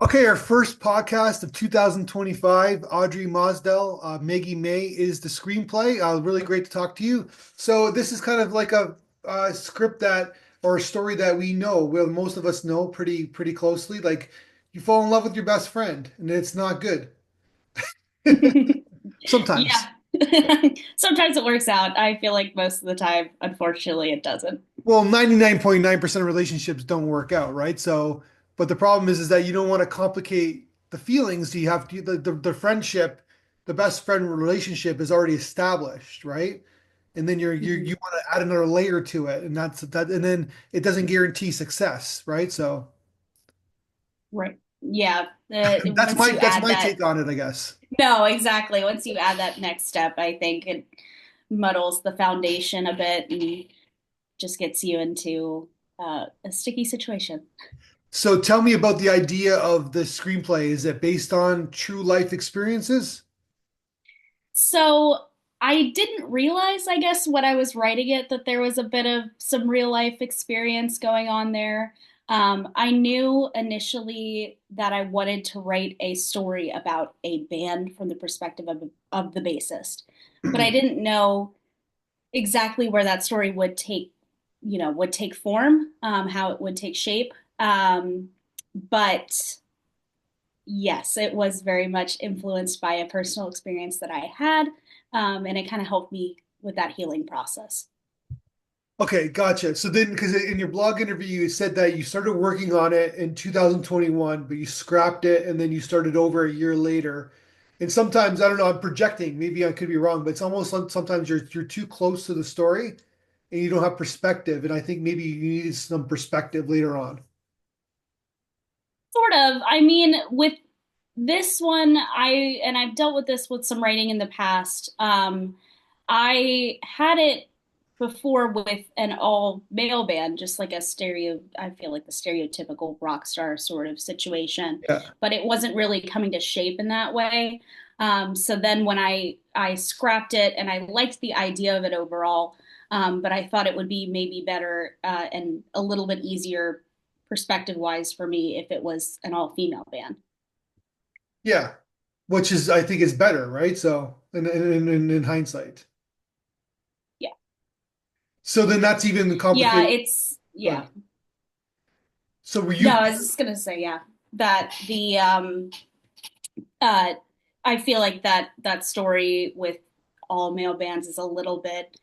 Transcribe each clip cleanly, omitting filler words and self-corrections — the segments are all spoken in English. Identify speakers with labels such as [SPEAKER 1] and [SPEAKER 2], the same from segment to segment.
[SPEAKER 1] Okay, our first podcast of 2025. Audrey Mosdell, Maggie May is the screenplay. Really great to talk to you. So this is kind of like a script that or a story that we know, well, most of us know pretty closely. Like you fall in love with your best friend, and it's not good.
[SPEAKER 2] Yeah.
[SPEAKER 1] Sometimes.
[SPEAKER 2] Sometimes it works out. I feel like most of the time, unfortunately, it doesn't.
[SPEAKER 1] Well, 99.9% of relationships don't work out, right? So, but the problem is that you don't want to complicate the feelings. You have to the friendship, the best friend relationship is already established, right? And then you
[SPEAKER 2] Mhm.
[SPEAKER 1] want to add another layer to it, and that's that, and then it doesn't guarantee success, right? So
[SPEAKER 2] Right. Yeah.
[SPEAKER 1] that's
[SPEAKER 2] Once
[SPEAKER 1] my
[SPEAKER 2] you
[SPEAKER 1] that's
[SPEAKER 2] add
[SPEAKER 1] my
[SPEAKER 2] that,
[SPEAKER 1] take on it, I guess.
[SPEAKER 2] no, exactly. Once you add that next step, I think it muddles the foundation a bit and just gets you into a sticky situation.
[SPEAKER 1] So tell me about the idea of the screenplay. Is it based on true life experiences?
[SPEAKER 2] So I didn't realize, I guess, when I was writing it, that there was a bit of some real life experience going on there. I knew initially that I wanted to write a story about a band from the perspective of the bassist, but I didn't know exactly where that story would take form, how it would take shape. But yes, it was very much influenced by a personal experience that I had, and it kind of helped me with that healing process.
[SPEAKER 1] Okay, gotcha. So then, because in your blog interview, you said that you started working on it in 2021, but you scrapped it and then you started over a year later. And sometimes, I don't know, I'm projecting, maybe I could be wrong, but it's almost like sometimes you're too close to the story and you don't have perspective. And I think maybe you needed some perspective later on.
[SPEAKER 2] Sort of. I mean, with this one, I've dealt with this with some writing in the past. I had it before with an all male band, just like I feel like the stereotypical rock star sort of situation,
[SPEAKER 1] Yeah.
[SPEAKER 2] but it wasn't really coming to shape in that way. So then when I scrapped it and I liked the idea of it overall, but I thought it would be maybe better and a little bit easier perspective wise for me if it was an all female band.
[SPEAKER 1] Yeah. Which is, I think, is better, right? So, in hindsight.
[SPEAKER 2] Yeah.
[SPEAKER 1] So then that's even
[SPEAKER 2] Yeah,
[SPEAKER 1] complicated.
[SPEAKER 2] it's yeah.
[SPEAKER 1] But so were
[SPEAKER 2] No,
[SPEAKER 1] you,
[SPEAKER 2] I was just gonna say, yeah, that the uh I feel like that story with all male bands is a little bit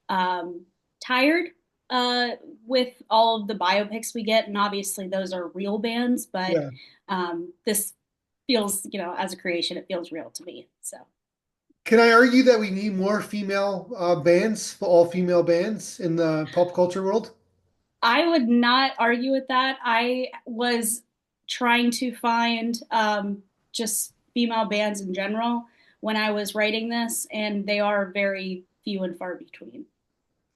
[SPEAKER 2] um tired uh with all of the biopics we get, and obviously those are real bands, but
[SPEAKER 1] yeah.
[SPEAKER 2] this feels, as a creation, it feels real to me. So
[SPEAKER 1] Can I argue that we need more female bands, all female bands in the pop culture world?
[SPEAKER 2] I would not argue with that. I was trying to find just female bands in general when I was writing this, and they are very few and far between.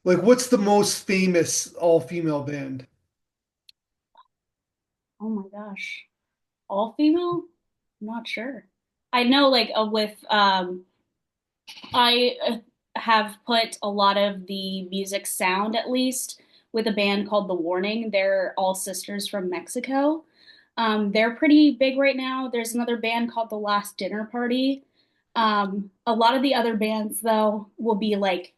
[SPEAKER 1] Like, what's the most famous all female band?
[SPEAKER 2] Oh my gosh. All female? I'm not sure. I know, like, I have put a lot of the music sound, at least, with a band called The Warning. They're all sisters from Mexico. They're pretty big right now. There's another band called The Last Dinner Party. A lot of the other bands, though, will be like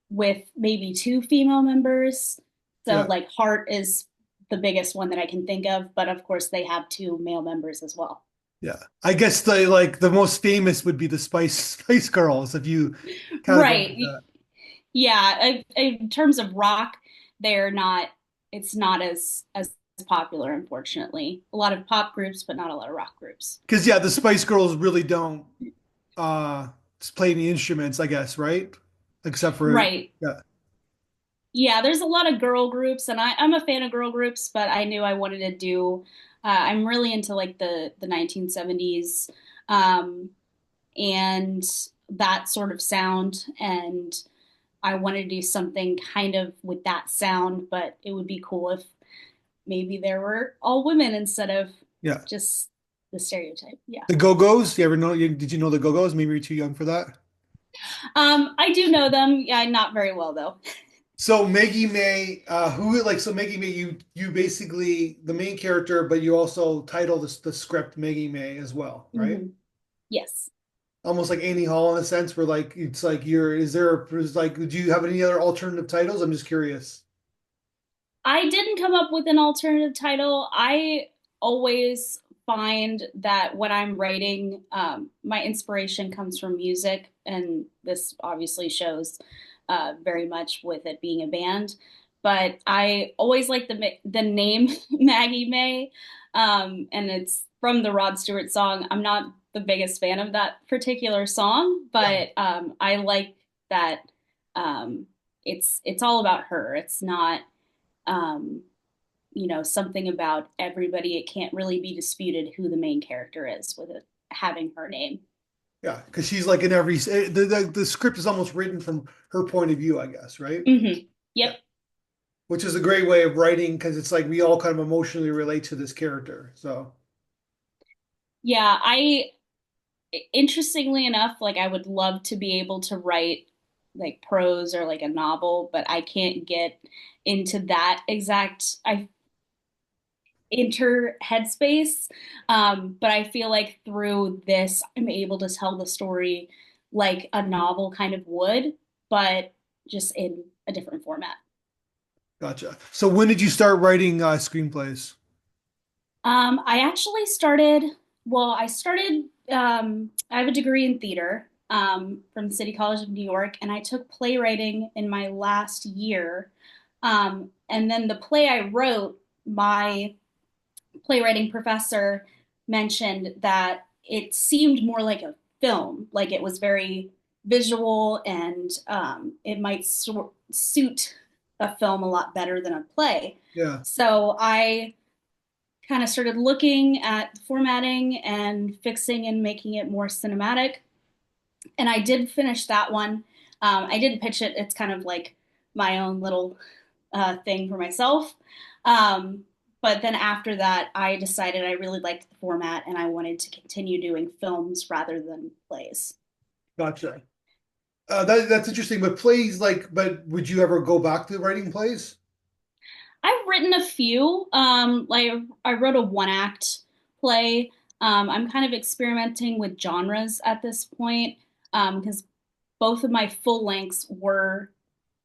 [SPEAKER 2] with maybe two female members. So,
[SPEAKER 1] Yeah,
[SPEAKER 2] like, Heart is the biggest one that I can think of, but of course, they have two male members as well.
[SPEAKER 1] yeah. I guess the most famous would be the Spice Girls if you categorize
[SPEAKER 2] Right.
[SPEAKER 1] that.
[SPEAKER 2] Yeah. In terms of rock, they're not, it's not as popular, unfortunately. A lot of pop groups, but not a lot of rock groups.
[SPEAKER 1] Because yeah, the Spice Girls really don't uh play any instruments, I guess, right? Except for
[SPEAKER 2] Right.
[SPEAKER 1] yeah,
[SPEAKER 2] Yeah, there's a lot of girl groups, and I'm a fan of girl groups, but I knew I wanted to do. I'm really into like the 1970s, um, and that sort of sound, and I wanted to do something kind of with that sound, but it would be cool if maybe there were all women instead of
[SPEAKER 1] yeah.
[SPEAKER 2] just the stereotype. Yeah.
[SPEAKER 1] The Go-Go's, you ever know? Did you know the Go-Go's? Maybe you're too young for that.
[SPEAKER 2] I do know them. Yeah, not very well though.
[SPEAKER 1] So Maggie May, so Maggie May, you basically the main character, but you also title the script Maggie May as well, right?
[SPEAKER 2] Hmm. Yes.
[SPEAKER 1] Almost like Annie Hall in a sense, where like it's like you're is there is like do you have any other alternative titles? I'm just curious.
[SPEAKER 2] I didn't come up with an alternative title. I always find that when I'm writing, my inspiration comes from music, and this obviously shows very much with it being a band. But I always like the name Maggie May, and it's from the Rod Stewart song. I'm not the biggest fan of that particular song,
[SPEAKER 1] Yeah,
[SPEAKER 2] but I like that um, it's all about her. It's not um, something about everybody. It can't really be disputed who the main character is with it having her name.
[SPEAKER 1] yeah, because she's like in every the script is almost written from her point of view, I guess, right?
[SPEAKER 2] Hmm.
[SPEAKER 1] Yeah,
[SPEAKER 2] Yep.
[SPEAKER 1] which is a great way of writing because it's like we all kind of emotionally relate to this character. So
[SPEAKER 2] Yeah, interestingly enough, like I would love to be able to write like prose or like a novel, but I can't get into that exact I enter headspace. But I feel like through this, I'm able to tell the story like a novel kind of would, but just in a different format.
[SPEAKER 1] gotcha. So when did you start writing screenplays?
[SPEAKER 2] I actually started, well, I have a degree in theater from City College of New York, and I took playwriting in my last year. And then the play I wrote, my playwriting professor mentioned that it seemed more like a film, like it was very visual and it might suit a film a lot better than a play.
[SPEAKER 1] Yeah,
[SPEAKER 2] So I kind of started looking at formatting and fixing and making it more cinematic. And I did finish that one. I didn't pitch it. It's kind of like my own little thing for myself. Um, but then after that, I decided I really liked the format and I wanted to continue doing films rather than plays.
[SPEAKER 1] gotcha. That's interesting. But but would you ever go back to writing plays?
[SPEAKER 2] I've written a few. Like I wrote a one act play. I'm kind of experimenting with genres at this point because both of my full lengths were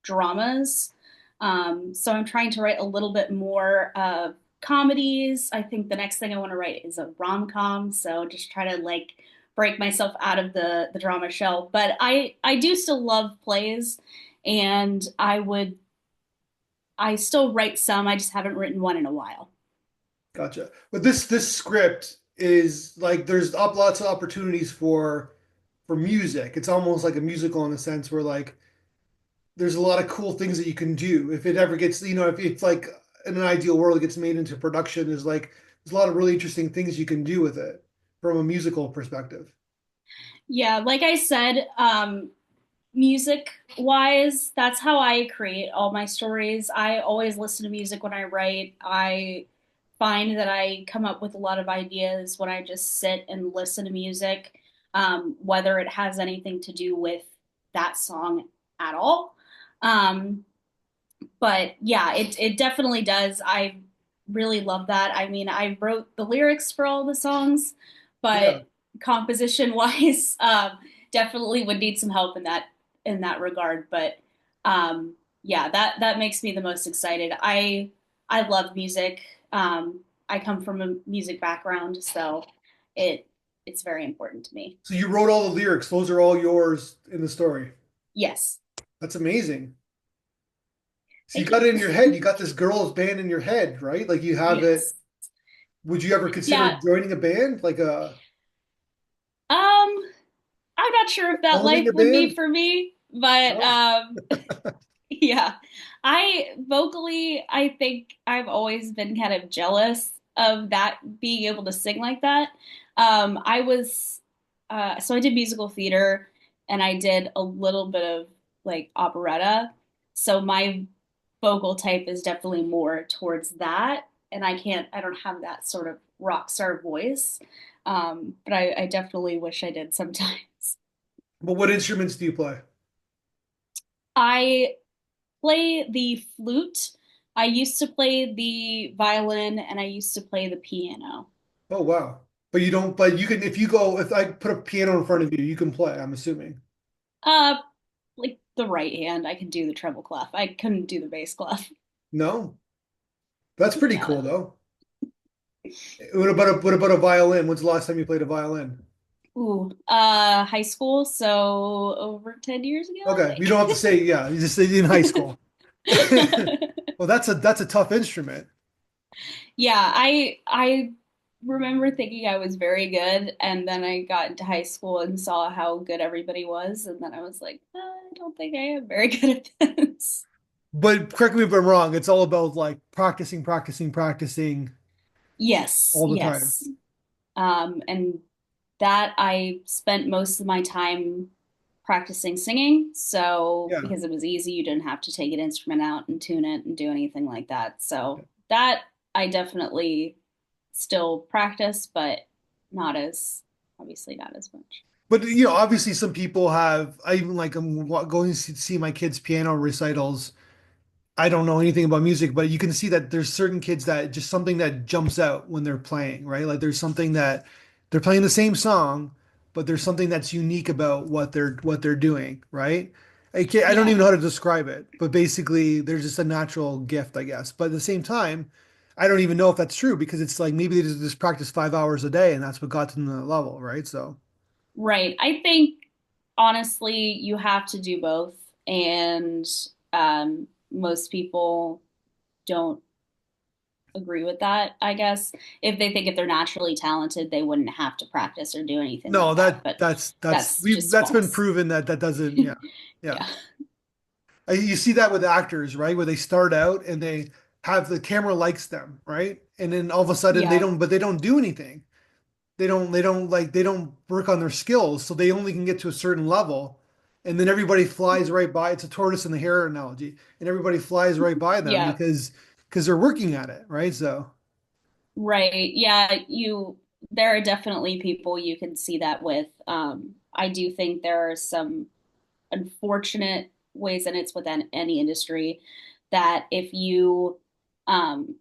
[SPEAKER 2] dramas. So I'm trying to write a little bit more of comedies. I think the next thing I want to write is a rom com. So just try to like break myself out of the drama shell. But I do still love plays, and I still write some. I just haven't written one in a while.
[SPEAKER 1] Gotcha. But this script is like there's up lots of opportunities for music. It's almost like a musical in a sense where like there's a lot of cool things that you can do if it ever gets, if it's like in an ideal world it gets made into production, there's a lot of really interesting things you can do with it from a musical perspective.
[SPEAKER 2] Yeah, like I said, music wise, that's how I create all my stories. I always listen to music when I write. I find that I come up with a lot of ideas when I just sit and listen to music, whether it has anything to do with that song at all. Um, but yeah, it definitely does. I really love that. I mean, I wrote the lyrics for all the songs,
[SPEAKER 1] Yeah.
[SPEAKER 2] but composition wise, definitely would need some help in that regard. But yeah, that makes me the most excited. I love music. I come from a music background, so it it's very important to me.
[SPEAKER 1] So you wrote all the lyrics. Those are all yours in the story.
[SPEAKER 2] Yes,
[SPEAKER 1] That's amazing. So you
[SPEAKER 2] thank
[SPEAKER 1] got
[SPEAKER 2] you.
[SPEAKER 1] it in your head. You got this girls band in your head, right? Like you have it.
[SPEAKER 2] Yes.
[SPEAKER 1] Would you ever consider
[SPEAKER 2] Yeah.
[SPEAKER 1] joining a band, like a
[SPEAKER 2] I'm not sure if that
[SPEAKER 1] owning
[SPEAKER 2] life
[SPEAKER 1] a
[SPEAKER 2] would be
[SPEAKER 1] band?
[SPEAKER 2] for me, but
[SPEAKER 1] No?
[SPEAKER 2] yeah. I vocally, I think I've always been kind of jealous of that being able to sing like that. I was so I did musical theater and I did a little bit of like operetta. So my vocal type is definitely more towards that. And I don't have that sort of rock star voice. But I definitely wish I did sometimes.
[SPEAKER 1] But what instruments do you play?
[SPEAKER 2] I play the flute. I used to play the violin and I used to play the piano.
[SPEAKER 1] Oh wow. But you don't, but you can, if I put a piano in front of you, you can play, I'm assuming.
[SPEAKER 2] Uh, like the right hand, I can do the treble clef. I couldn't do the bass clef.
[SPEAKER 1] No? That's pretty
[SPEAKER 2] Yeah.
[SPEAKER 1] cool though. What about a violin? When's the last time you played a violin?
[SPEAKER 2] Ooh, high school, so over 10 years ago,
[SPEAKER 1] Okay, you don't have to
[SPEAKER 2] I
[SPEAKER 1] say yeah, you just say in high school.
[SPEAKER 2] think.
[SPEAKER 1] Well, that's a tough instrument.
[SPEAKER 2] Yeah, I remember thinking I was very good, and then I got into high school and saw how good everybody was, and then I was like, I don't think I am very good at this.
[SPEAKER 1] But correct me if I'm wrong, it's all about like practicing, practicing, practicing
[SPEAKER 2] Yes,
[SPEAKER 1] all the time.
[SPEAKER 2] yes. And that I spent most of my time practicing singing. So,
[SPEAKER 1] Yeah.
[SPEAKER 2] because it was easy, you didn't have to take an instrument out and tune it and do anything like that. So, that I definitely still practice, but not as, obviously, not as much.
[SPEAKER 1] But obviously some people have, I even like I'm going to see my kids' piano recitals. I don't know anything about music, but you can see that there's certain kids that just something that jumps out when they're playing, right? Like there's something that they're playing the same song, but there's something that's unique about what they're doing, right? I don't
[SPEAKER 2] Yeah.
[SPEAKER 1] even know how to describe it, but basically there's just a natural gift, I guess. But at the same time, I don't even know if that's true because it's like maybe they just practice 5 hours a day and that's what got them to the level, right? So
[SPEAKER 2] Right. I think honestly, you have to do both. And most people don't agree with that, I guess. If they think if they're naturally talented, they wouldn't have to practice or do anything
[SPEAKER 1] no,
[SPEAKER 2] like that. But
[SPEAKER 1] that's
[SPEAKER 2] that's just
[SPEAKER 1] that's been
[SPEAKER 2] false.
[SPEAKER 1] proven that doesn't, yeah. Yeah.
[SPEAKER 2] Yeah.
[SPEAKER 1] You see that with actors, right? Where they start out and they have the camera likes them, right? And then all of a sudden
[SPEAKER 2] Yeah.
[SPEAKER 1] they don't do anything. They don't work on their skills, so they only can get to a certain level. And then everybody flies right by. It's a tortoise and the hare analogy, and everybody flies right by them
[SPEAKER 2] Yeah.
[SPEAKER 1] because they're working at it, right? So
[SPEAKER 2] Right. Yeah. There are definitely people you can see that with. I do think there are some unfortunate ways, and it's within any industry, that if you, um,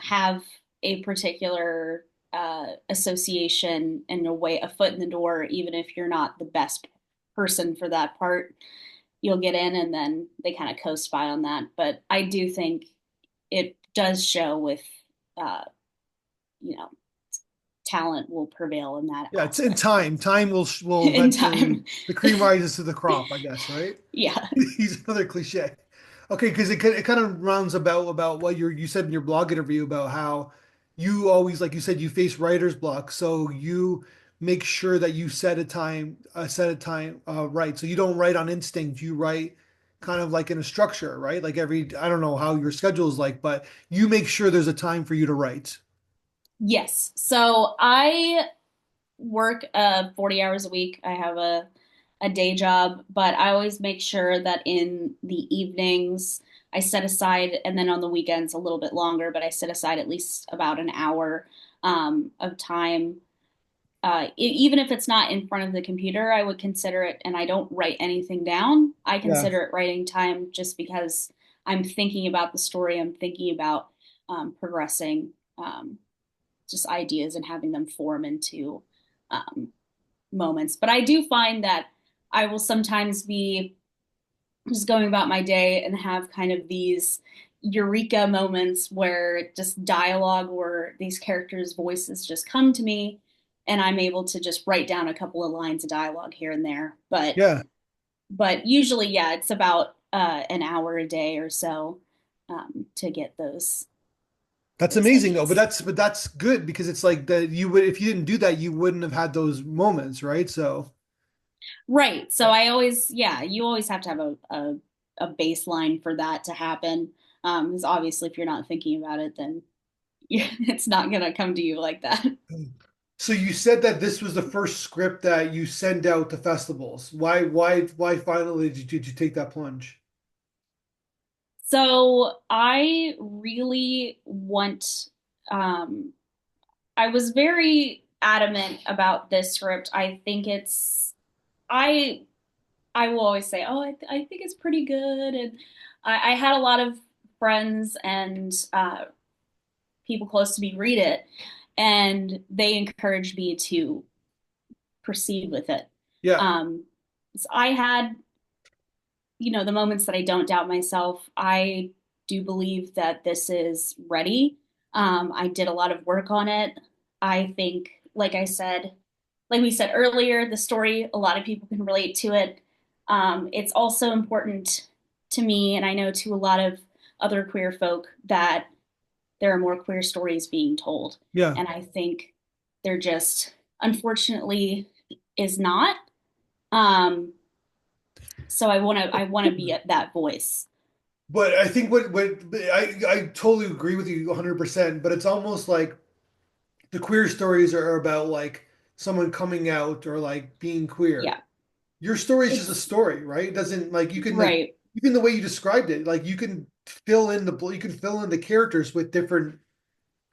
[SPEAKER 2] have a particular association and a foot in the door, even if you're not the best person for that part, you'll get in and then they kind of coast by on that. But I do think it does show with, uh, you know, talent will prevail in that
[SPEAKER 1] yeah, it's in
[SPEAKER 2] aspect of
[SPEAKER 1] time. Time will
[SPEAKER 2] in
[SPEAKER 1] eventually
[SPEAKER 2] time.
[SPEAKER 1] the cream rises to the crop, I guess, right?
[SPEAKER 2] Yeah.
[SPEAKER 1] He's another cliche. Okay, because it kind of rounds about what you said in your blog interview about how you always, like you said, you face writer's block, so you make sure that you set a time right. So you don't write on instinct, you write kind of like in a structure, right? Like I don't know how your schedule is like, but you make sure there's a time for you to write.
[SPEAKER 2] Yes. So I work 40 hours a week. I have a day job, but I always make sure that in the evenings I set aside, and then on the weekends a little bit longer, but I set aside at least about an hour of time. Even if it's not in front of the computer, I would consider it, and I don't write anything down. I
[SPEAKER 1] Yeah.
[SPEAKER 2] consider it writing time just because I'm thinking about the story, I'm thinking about progressing just ideas and having them form into um, moments. But I do find that I will sometimes be just going about my day and have kind of these eureka moments where just dialogue or these characters' voices just come to me and I'm able to just write down a couple of lines of dialogue here and there.
[SPEAKER 1] Yeah.
[SPEAKER 2] But usually, yeah, it's about an hour a day or so to get
[SPEAKER 1] That's
[SPEAKER 2] those
[SPEAKER 1] amazing though,
[SPEAKER 2] ideas.
[SPEAKER 1] but that's good because it's like that you would if you didn't do that, you wouldn't have had those moments, right? So
[SPEAKER 2] Right. So
[SPEAKER 1] yeah.
[SPEAKER 2] I always, yeah, you always have to have a baseline for that to happen. Because obviously, if you're not thinking about it, then it's not gonna come to you like that.
[SPEAKER 1] So you said that this was the first script that you send out to festivals. Why finally did you take that plunge?
[SPEAKER 2] So I really want, um, I was very adamant about this script. I think I I will always say, "Oh, I think it's pretty good." And I had a lot of friends and people close to me read it, and they encouraged me to proceed with it.
[SPEAKER 1] Yeah,
[SPEAKER 2] Um, so I had, the moments that I don't doubt myself. I do believe that this is ready. I did a lot of work on it. I think, like we said earlier, the story, a lot of people can relate to it. It's also important to me, and I know to a lot of other queer folk, that there are more queer stories being told.
[SPEAKER 1] yeah.
[SPEAKER 2] And I think there just, unfortunately, is not. Um, so I want to be that voice.
[SPEAKER 1] But I think I totally agree with you 100%, but it's almost like the queer stories are about like someone coming out or like being queer.
[SPEAKER 2] Yeah,
[SPEAKER 1] Your story is just a
[SPEAKER 2] it's
[SPEAKER 1] story, right? It doesn't like you can like
[SPEAKER 2] right,
[SPEAKER 1] even the way you described it, like you can fill in the characters with different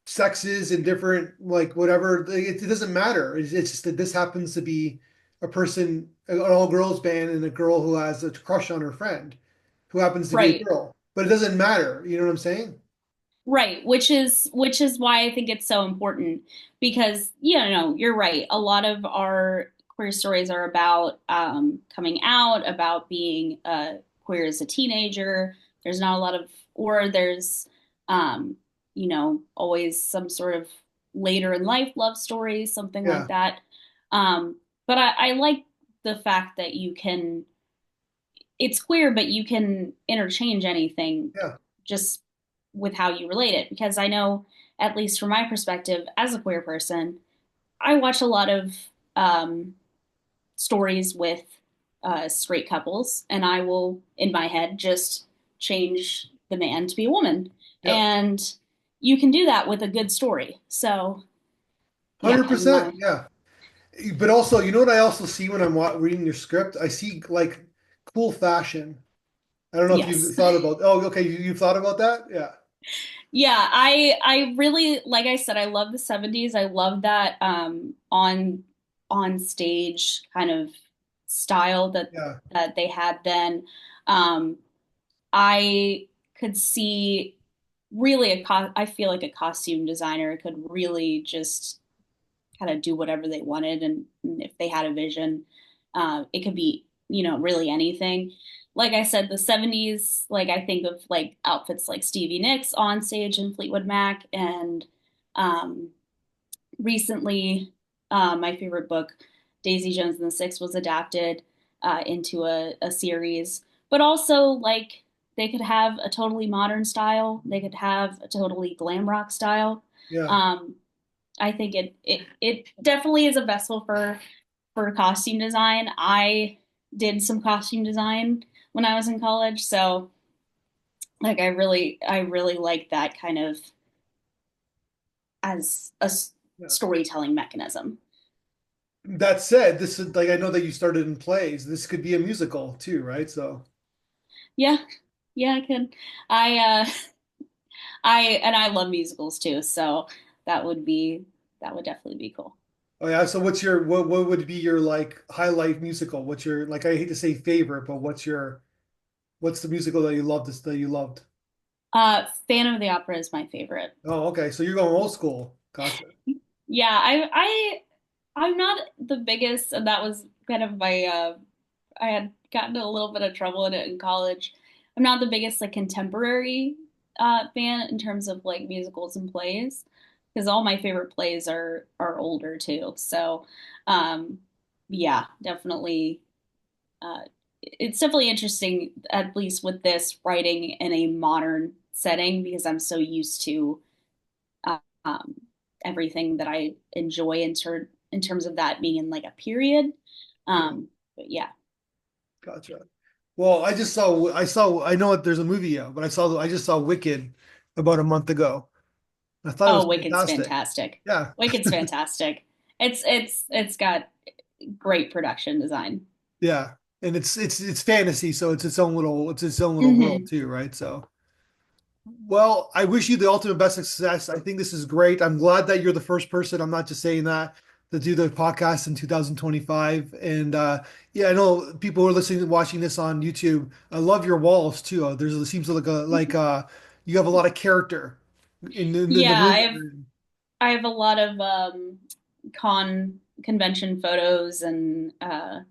[SPEAKER 1] sexes and different like whatever. It doesn't matter. It's just that this happens to be a person, an all girls band, and a girl who has a crush on her friend, who happens to be a
[SPEAKER 2] right.
[SPEAKER 1] girl. But it doesn't matter. You know what I'm saying?
[SPEAKER 2] Right, which is why I think it's so important because no, you're right. A lot of our queer stories are about coming out, about being queer as a teenager. There's not a lot of, or there's always some sort of later in life love story, something like
[SPEAKER 1] Yeah,
[SPEAKER 2] that. Um, but I like the fact that it's queer, but you can interchange anything
[SPEAKER 1] yeah,
[SPEAKER 2] just with how you relate it. Because I know, at least from my perspective as a queer person, I watch a lot of um, stories with straight couples, and I will, in my head, just change the man to be a woman.
[SPEAKER 1] yeah.
[SPEAKER 2] And you can do that with a good story. So, yeah, in
[SPEAKER 1] 100%.
[SPEAKER 2] my,
[SPEAKER 1] Yeah. But also, you know what I also see when I'm reading your script? I see like cool fashion. I don't know if
[SPEAKER 2] yes.
[SPEAKER 1] you've thought about. Oh, okay, you've thought about that? Yeah,
[SPEAKER 2] Yeah, I really, like I said, I love the 70s. I love that on stage kind of style
[SPEAKER 1] yeah,
[SPEAKER 2] that they had then. Um I could see really I feel like a costume designer could really just kind of do whatever they wanted, and if they had a vision, it could be, really anything. Like I said, the 70s, like I think of like outfits like Stevie Nicks on stage in Fleetwood Mac, and um, recently, my favorite book, Daisy Jones and the Six, was adapted into a series. But also, like, they could have a totally modern style. They could have a totally glam rock style.
[SPEAKER 1] yeah.
[SPEAKER 2] Um, I think it definitely is a vessel for costume design. I did some costume design when I was in college, so like I really like that kind of as a
[SPEAKER 1] Yeah.
[SPEAKER 2] storytelling mechanism.
[SPEAKER 1] That said, this is like I know that you started in plays. This could be a musical too, right? So,
[SPEAKER 2] Yeah, yeah, I could. I I love musicals too, so that would be that would definitely be cool.
[SPEAKER 1] oh yeah. So, what would be your like highlight musical? What's your like? I hate to say favorite, but what's the musical that you loved that you loved?
[SPEAKER 2] Phantom of the Opera is my favorite.
[SPEAKER 1] Oh, okay. So you're going old school. Gotcha.
[SPEAKER 2] Yeah, I'm not the biggest, and that was kind of my I had gotten a little bit of trouble in it in college. I'm not the biggest like contemporary fan in terms of like musicals and plays, because all my favorite plays are older too. So, um, yeah, definitely. Uh, it's definitely interesting, at least with this writing in a modern setting, because I'm so used to um, everything that I enjoy in terms of that being in like a period.
[SPEAKER 1] Yeah,
[SPEAKER 2] But yeah.
[SPEAKER 1] gotcha. Well, I know that there's a movie out, but I just saw Wicked about a month ago. I thought it was
[SPEAKER 2] Oh, Wicked's
[SPEAKER 1] fantastic.
[SPEAKER 2] fantastic.
[SPEAKER 1] Yeah,
[SPEAKER 2] Wicked's fantastic. It's got great production design.
[SPEAKER 1] yeah, and it's fantasy, so it's its own little world
[SPEAKER 2] Hmm.
[SPEAKER 1] too, right? So, well, I wish you the ultimate best success. I think this is great. I'm glad that you're the first person. I'm not just saying that to do the podcast in 2025. And yeah, I know people who are listening, watching this on YouTube. I love your walls too. There's it seems like you have a lot of character in the
[SPEAKER 2] Yeah,
[SPEAKER 1] room.
[SPEAKER 2] I have a lot of convention photos and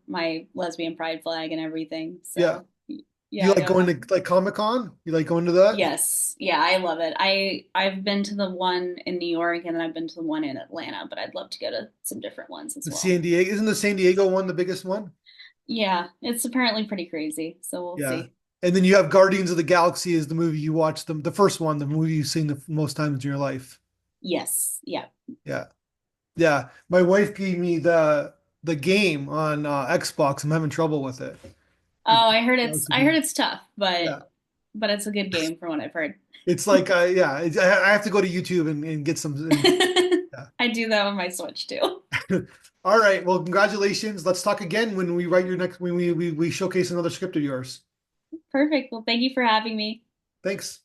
[SPEAKER 2] my lesbian pride flag and everything.
[SPEAKER 1] Yeah.
[SPEAKER 2] So
[SPEAKER 1] Do
[SPEAKER 2] yeah,
[SPEAKER 1] you
[SPEAKER 2] I
[SPEAKER 1] like
[SPEAKER 2] got
[SPEAKER 1] going to like Comic-Con? You like going to that?
[SPEAKER 2] yes, yeah, I love it. I've been to the one in New York and then I've been to the one in Atlanta, but I'd love to go to some different ones as
[SPEAKER 1] The
[SPEAKER 2] well.
[SPEAKER 1] San Diego, isn't the San Diego one the biggest one?
[SPEAKER 2] Yeah, it's apparently pretty crazy, so we'll
[SPEAKER 1] Yeah.
[SPEAKER 2] see.
[SPEAKER 1] And then you have Guardians of the Galaxy is the movie you watched the first one, the movie you've seen the most times in your life.
[SPEAKER 2] Yes, yeah.
[SPEAKER 1] Yeah. Yeah. My wife gave me the game on Xbox. I'm having trouble with it. The
[SPEAKER 2] Oh,
[SPEAKER 1] Galaxy
[SPEAKER 2] I heard
[SPEAKER 1] game.
[SPEAKER 2] it's tough,
[SPEAKER 1] Yeah.
[SPEAKER 2] but it's a good game from what I've heard.
[SPEAKER 1] It's like yeah, I have to go to YouTube and get some yeah.
[SPEAKER 2] I do that on my Switch too.
[SPEAKER 1] All right. Well, congratulations. Let's talk again when we write your next when we showcase another script of yours.
[SPEAKER 2] Perfect. Well, thank you for having me.
[SPEAKER 1] Thanks.